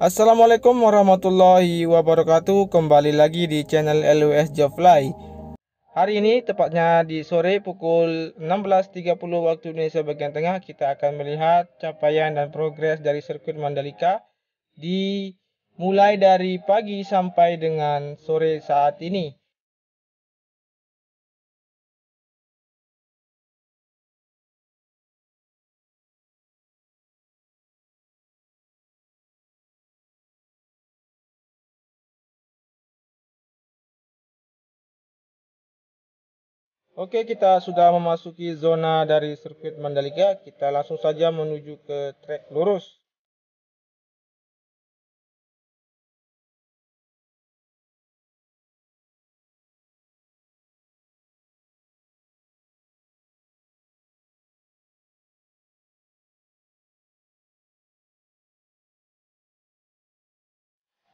Assalamualaikum warahmatullahi wabarakatuh. Kembali lagi di channel LUS Jobfly. Hari ini tepatnya di sore pukul 16.30 waktu Indonesia bagian tengah, kita akan melihat capaian dan progres dari sirkuit Mandalika mulai dari pagi sampai dengan sore saat ini. Oke, kita sudah memasuki zona dari sirkuit Mandalika. Kita langsung saja menuju ke trek lurus.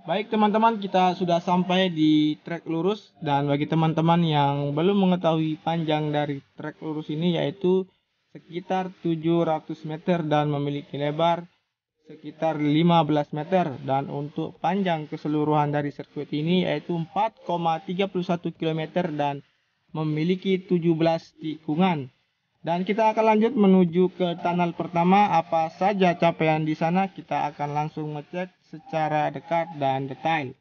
Baik teman-teman, kita sudah sampai di trek lurus, dan bagi teman-teman yang belum mengetahui panjang dari trek lurus ini, yaitu sekitar 700 meter dan memiliki lebar sekitar 15 meter, dan untuk panjang keseluruhan dari sirkuit ini yaitu 4,31 km dan memiliki 17 tikungan. Dan kita akan lanjut menuju ke tunnel pertama. Apa saja capaian di sana, kita akan langsung ngecek secara dekat dan detail.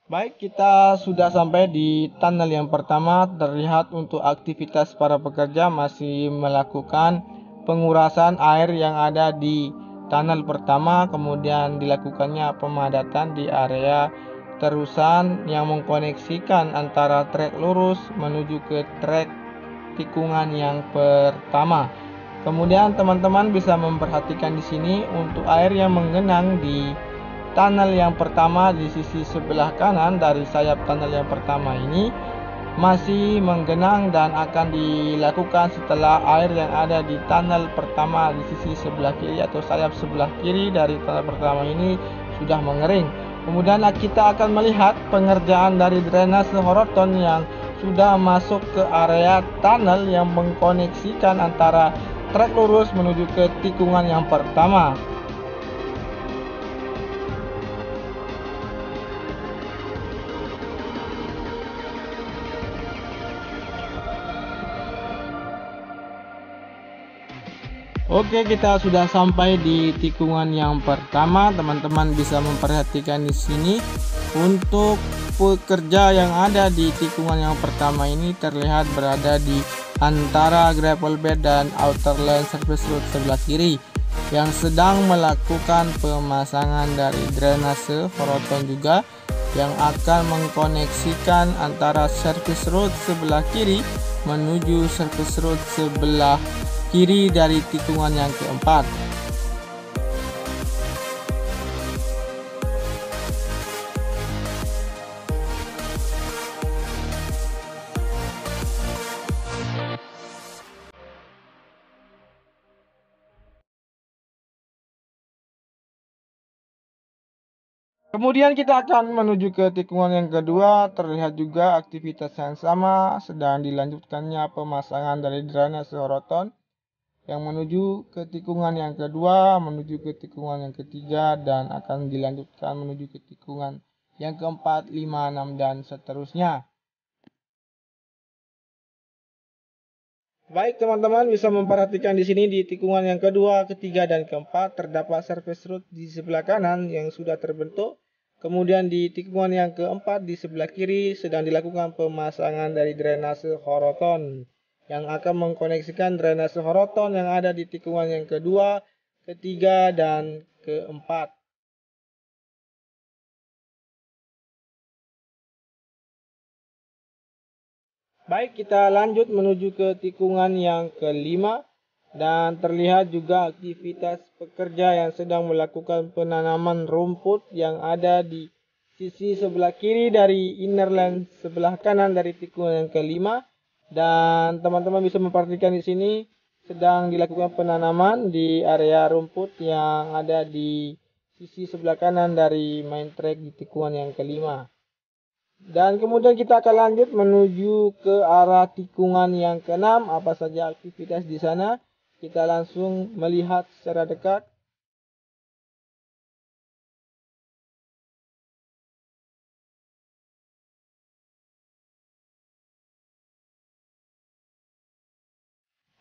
Baik, kita sudah sampai di tunnel yang pertama. Terlihat untuk aktivitas para pekerja masih melakukan pengurasan air yang ada di tunnel pertama. Kemudian dilakukannya pemadatan di area terusan yang mengkoneksikan antara trek lurus menuju ke trek tikungan yang pertama. Kemudian teman-teman bisa memperhatikan di sini untuk air yang menggenang di tunnel yang pertama di sisi sebelah kanan dari sayap tunnel yang pertama ini masih menggenang, dan akan dilakukan setelah air yang ada di tunnel pertama di sisi sebelah kiri atau sayap sebelah kiri dari tunnel pertama ini sudah mengering. Kemudian kita akan melihat pengerjaan dari drainase Horoton yang sudah masuk ke area tunnel yang mengkoneksikan antara trek lurus menuju ke tikungan yang pertama. Oke, kita sudah sampai di tikungan yang pertama. Teman-teman bisa memperhatikan di sini untuk pekerja yang ada di tikungan yang pertama ini terlihat berada di antara gravel bed dan outer lane service road sebelah kiri yang sedang melakukan pemasangan dari drainase Horoton juga yang akan mengkoneksikan antara service road sebelah kiri menuju service road sebelah kiri dari tikungan yang keempat. Kemudian kita akan menuju ke tikungan yang kedua. Terlihat juga aktivitas yang sama, sedang dilanjutkannya pemasangan dari drainase Horoton yang menuju ke tikungan yang kedua, menuju ke tikungan yang ketiga, dan akan dilanjutkan menuju ke tikungan yang keempat, 5, 6, dan seterusnya. Baik teman-teman, bisa memperhatikan di sini di tikungan yang kedua, ketiga, dan keempat terdapat service road di sebelah kanan yang sudah terbentuk. Kemudian di tikungan yang keempat di sebelah kiri sedang dilakukan pemasangan dari drainase Horoton yang akan mengkoneksikan drainase Horoton yang ada di tikungan yang kedua, ketiga, dan keempat. Baik, kita lanjut menuju ke tikungan yang kelima, dan terlihat juga aktivitas pekerja yang sedang melakukan penanaman rumput yang ada di sisi sebelah kiri dari inner lane sebelah kanan dari tikungan yang kelima. Dan teman-teman bisa memperhatikan di sini sedang dilakukan penanaman di area rumput yang ada di sisi sebelah kanan dari main track di tikungan yang kelima. Dan kemudian kita akan lanjut menuju ke arah tikungan yang keenam. Apa saja aktivitas di sana? Kita langsung melihat secara dekat.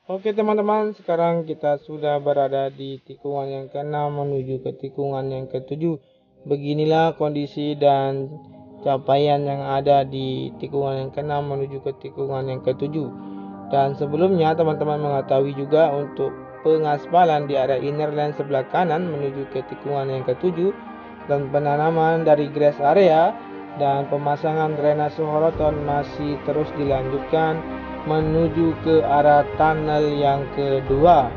Oke teman-teman, sekarang kita sudah berada di tikungan yang ke-6 menuju ke tikungan yang ke-7. Beginilah kondisi dan capaian yang ada di tikungan yang ke-6 menuju ke tikungan yang ke-7. Dan sebelumnya teman-teman mengetahui juga untuk pengaspalan di area inner lane sebelah kanan menuju ke tikungan yang ke-7 dan penanaman dari grass area dan pemasangan drainase horoton masih terus dilanjutkan menuju ke arah tunnel yang kedua.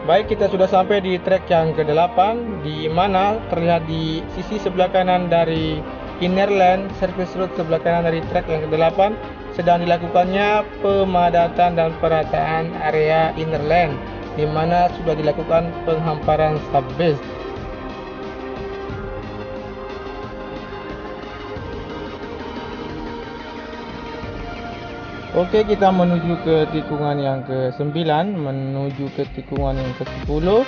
Baik, kita sudah sampai di trek yang ke-8, di mana terlihat di sisi sebelah kanan dari inner lane service road sebelah kanan dari trek yang ke-8 sedang dilakukannya pemadatan dan perataan area inner lane, di mana sudah dilakukan penghamparan subbase. Oke, kita menuju ke tikungan yang ke-9, menuju ke tikungan yang ke-10,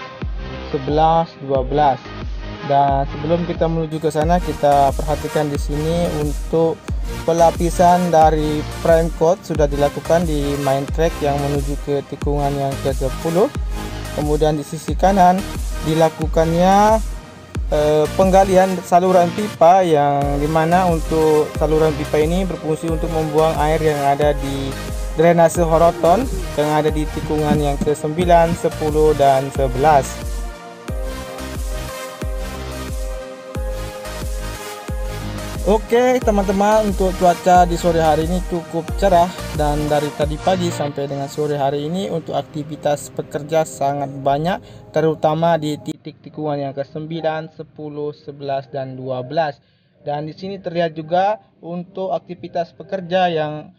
11, 12. Dan sebelum kita menuju ke sana, kita perhatikan di sini untuk pelapisan dari prime coat sudah dilakukan di main track yang menuju ke tikungan yang ke-10. Kemudian di sisi kanan dilakukannya penggalian saluran pipa, yang dimana untuk saluran pipa ini berfungsi untuk membuang air yang ada di drainase horoton yang ada di tikungan yang ke-9, 10, dan 11. Oke teman-teman, untuk cuaca di sore hari ini cukup cerah, dan dari tadi pagi sampai dengan sore hari ini untuk aktivitas pekerja sangat banyak, terutama di titik tikungan yang ke-9, 10, 11, dan 12. Dan di sini terlihat juga untuk aktivitas pekerja yang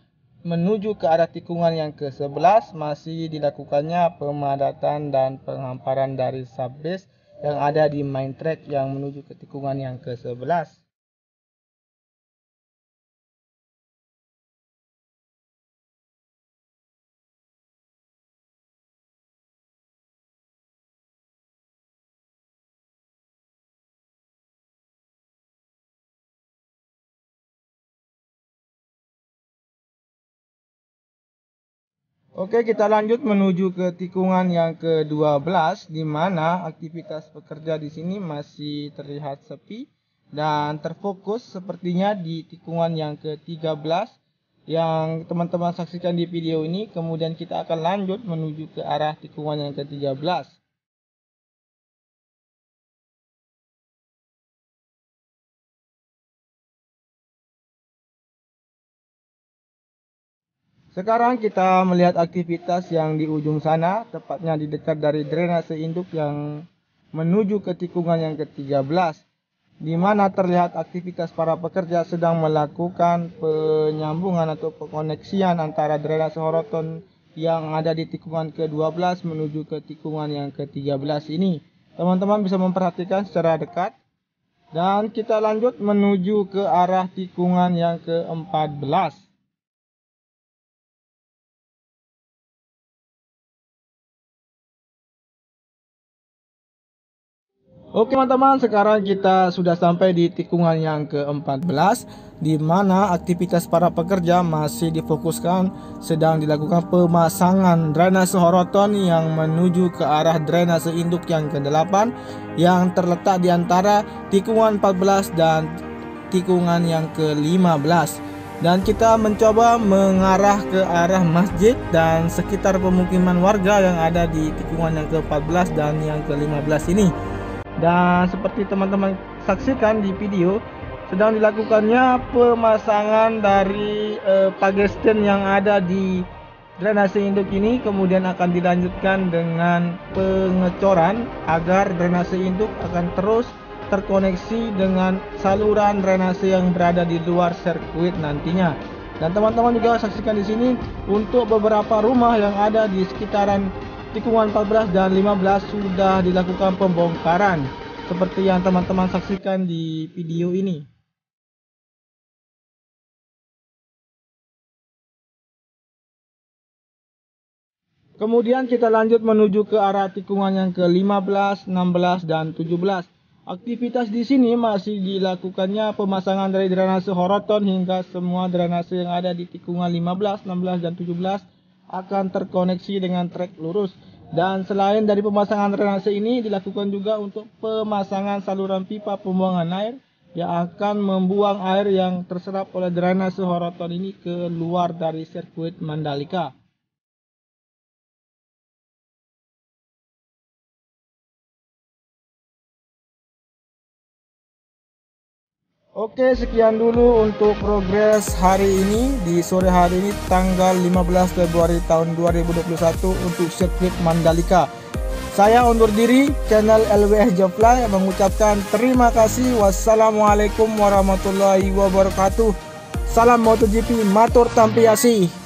menuju ke arah tikungan yang ke-11 masih dilakukannya pemadatan dan penghamparan dari subbase yang ada di main track yang menuju ke tikungan yang ke-11. Oke, kita lanjut menuju ke tikungan yang ke-12, di mana aktivitas pekerja di sini masih terlihat sepi dan terfokus sepertinya di tikungan yang ke-13 yang teman-teman saksikan di video ini. Kemudian kita akan lanjut menuju ke arah tikungan yang ke-13. Sekarang kita melihat aktivitas yang di ujung sana, tepatnya di dekat dari drainase induk yang menuju ke tikungan yang ke-13, di mana terlihat aktivitas para pekerja sedang melakukan penyambungan atau pengoneksian antara drainase horoton yang ada di tikungan ke-12 menuju ke tikungan yang ke-13 ini. Teman-teman bisa memperhatikan secara dekat. Dan kita lanjut menuju ke arah tikungan yang ke-14. Oke teman-teman, sekarang kita sudah sampai di tikungan yang ke-14, di mana aktivitas para pekerja masih difokuskan sedang dilakukan pemasangan drainase horoton yang menuju ke arah drainase induk yang ke-8 yang terletak di antara tikungan 14 dan tikungan yang ke-15. Dan kita mencoba mengarah ke arah masjid dan sekitar pemukiman warga yang ada di tikungan yang ke-14 dan yang ke-15 ini. Dan seperti teman-teman saksikan di video, sedang dilakukannya pemasangan dari pagesten yang ada di drainase induk ini, kemudian akan dilanjutkan dengan pengecoran agar drainase induk akan terus terkoneksi dengan saluran drainase yang berada di luar sirkuit nantinya. Dan teman-teman juga saksikan di sini untuk beberapa rumah yang ada di sekitaran tikungan 14 dan 15 sudah dilakukan pembongkaran seperti yang teman-teman saksikan di video ini. Kemudian kita lanjut menuju ke arah tikungan yang ke-15, 16, dan 17. Aktivitas di sini masih dilakukannya pemasangan dari drainase horoton hingga semua drainase yang ada di tikungan 15, 16, dan 17 akan terkoneksi dengan trek lurus. Dan selain dari pemasangan drainase ini dilakukan juga untuk pemasangan saluran pipa pembuangan air yang akan membuang air yang terserap oleh drainase horoton ini ke luar dari sirkuit Mandalika. Oke, sekian dulu untuk progres hari ini di sore hari ini tanggal 15 Februari tahun 2021 untuk sirkuit Mandalika. Saya undur diri, channel LWS Jofly mengucapkan terima kasih. Wassalamualaikum warahmatullahi wabarakatuh. Salam MotoGP, matur tampi asih.